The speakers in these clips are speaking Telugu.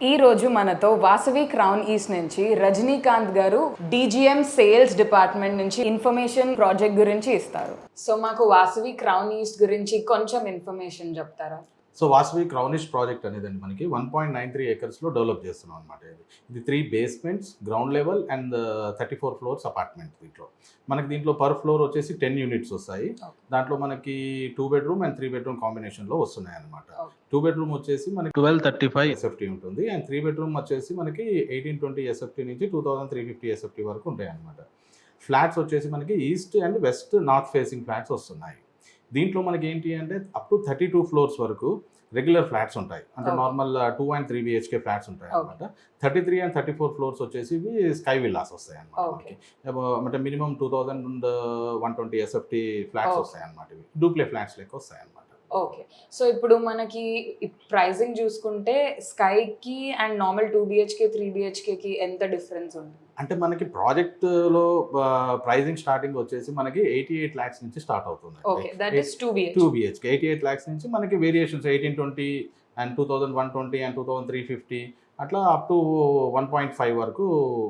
ఈ రోజు మనతో వాసవి క్రౌన్ ఈస్ట్ నుంచి రజనీకాంత్ గారు DGM సేల్స్ డిపార్ట్మెంట్ నుంచి ఇన్ఫర్మేషన్ ప్రాజెక్ట్ గురించి ఇస్తారు. సో మాకు వాసవి క్రౌన్ ఈస్ట్ గురించి కొంచెం ఇన్ఫర్మేషన్ చెప్తారా? సో వాసవి క్రౌనిష్ ప్రాజెక్ట్ అనేదండి మనకి 1.93 ఏకర్స్లో డెవలప్ చేస్తున్నాం అనమాట. ఇది 3 basements, ground level and 34 floors apartment. దీంట్లో పర్ ఫ్లోర్ వచ్చేసి 10 units వస్తాయి. దాంట్లో మనకి 2 bedroom అండ్ 3 bedroom కాంబినేషన్లో వస్తున్నాయి అనమాట. 2 bedroom వచ్చేసి మనకి 1235 SFT ఉంటుంది అండ్ 3 bedroom వచ్చేసి మనకి 1820 SFT నుంచి 2350 SFT వరకు ఉంటాయి అనమాట. ఫ్లాట్స్ వచ్చేసి మనకి east and west north facing flats వస్తున్నాయి. దీంట్లో మనకి ఏంటి అంటే అప్ టు 32 floors వరకు రెగ్యులర్ ఫ్లాట్స్ ఉంటాయి. అంటే నార్మల్ 2 and 3 BHK ఫ్లాట్స్ ఉంటాయి అనమాట. 33 and 34 floors వచ్చేసి స్కై విల్లాస్ వస్తాయి అనమాట. అంటే మినిమం 2120 SFT ఫ్లాట్స్ వస్తాయి అనమాట. ఇవి డూప్లే ఫ్లాట్స్ లెక్క వస్తాయి అనమాట. ఓకే, సో ఇప్పుడు మనకి ప్రైసింగ్ చూసుకుంటే స్కైకి అండ్ నార్మల్ 2 BHK 3 BHKకి ఎంత డిఫరెన్స్ ఉంటుంది? అంటే మనకి ప్రాజెక్ట్లో ప్రైజింగ్ స్టార్టింగ్ వచ్చేసి మనకి 88 lakhs నుంచి స్టార్ట్ అవుతుంది. Okay, that is 2 BHK 88 lakhs నుంచి మనకి వేరియేషన్స్ 1820 అండ్ 2120 అండ్ 2350 అట్లా అప్ టు 1.5 వరకు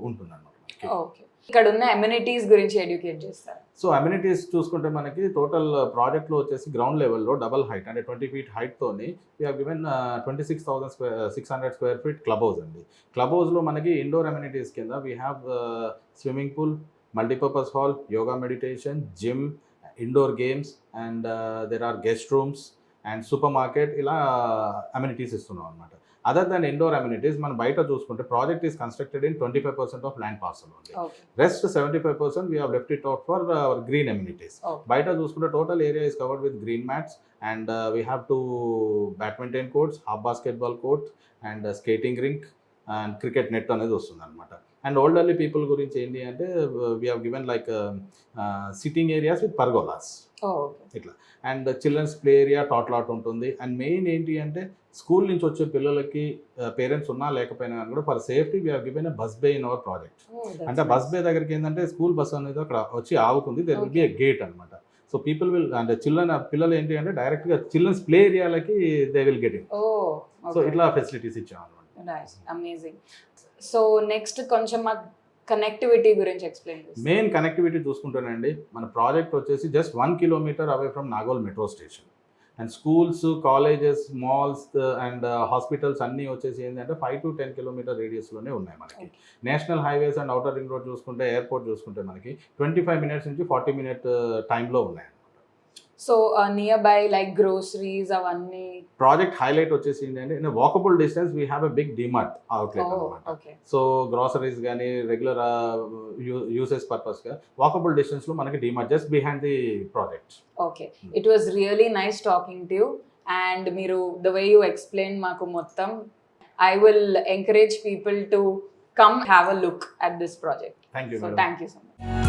ఉంటుంది అనమాట. ఓకే, ఇక్కడ ఉన్న అమ్యూనిటీస్ గురించి ఎడ్యుకేట్ చేస్తారు. సో అమ్యూనిటీస్ చూసుకుంటే మనకి టోటల్ ప్రాజెక్ట్లో వచ్చేసి గ్రౌండ్ లెవెల్లో డబల్ హైట్ అంటే 20 feet హైట్తోని we have given 26,600 square feet club house అండి. క్లబ్ హౌస్లో మనకి ఇండోర్ అమ్యూనిటీస్ కింద we have swimming pool, multipurpose hall, yoga meditation, gym, indoor games and there are guest rooms and super market, ఇలా అమ్యూనిటీస్ ఇస్తున్నాం అనమాట. అదర్ దాన్ ఇండోర్ అమ్యూనిటీస్ మనం బయట చూసుకుంటే project is constructed in 25% of land parcel ఉంది. Rest 75% we have left it out for our green amenities. బయట చూసుకుంటే total area is covered with green mats and we have 2 badminton courts, half basketball court and skating rink and cricket net అనేది వస్తుంది అనమాట. అండ్ ఓల్డర్లీ పీపుల్ గురించి ఏంటి అంటే we have given like sitting areas with pergolas ఇట్లా and children's play area, tot lot ఉంటుంది. అండ్ మెయిన్ ఏంటి అంటే స్కూల్ నుంచి వచ్చే పిల్లలకి పేరెంట్స్ ఉన్నా లేకపోయినా కూడా for safety we have given bus bay in our project. అంటే బస్ బే దగ్గరికి ఏంటంటే స్కూల్ బస్ అనేది అక్కడ వచ్చి ఆగుతుంది. There will be a gate అనమాట. సో పీపుల్ విల్ అంటే పిల్లలు ఏంటి అంటే డైరెక్ట్గా చిల్డ్రన్స్ ప్లే ఏరియాలకి they will get in. So ఇట్లా ఫెసిలిటీస్ ఇచ్చాం అనమాట. అమేజింగ్. సో నెక్స్ట్ కొంచెం మాకు కనెక్టివిటీ గురించి ఎక్స్ప్లెయిన్ చేయండి. మెయిన్ కనెక్టివిటీ చూసుకుంటానండి మన ప్రాజెక్ట్ వచ్చేసి just 1 kilometer away from Nagole metro station. And schools, colleges, malls and hospitals అన్నీ వచ్చేసి ఏంటంటే 5 to 10 kilometer రేడియస్లోనే ఉన్నాయి మనకి. National highways and outer ring road చూసుకుంటే, ఎయిర్పోర్ట్ చూసుకుంటే మనకి 25 minutes నుంచి 40 minute టైంలో ఉన్నాయి. So near by like groceries అవన్నీ ప్రాజెక్ట్ హైలైట్ వచ్చేసి ఏంటంటే in walkable distance we have a big DMart outlet అనమాట. సో గ్రోసరీస్ కానీ రెగ్యులర్ యూసేజ్ పర్పస్గా వాకబుల్ డిస్టెన్స్లో మనకి DMart just behind the project. Okay, it was really nice talking to you and మీరు ద వే యూ ఎక్స్ప్లెయిన్ మాకు మొత్తం. I will encourage people to come have a look at this project. Thank you. So thank you so much.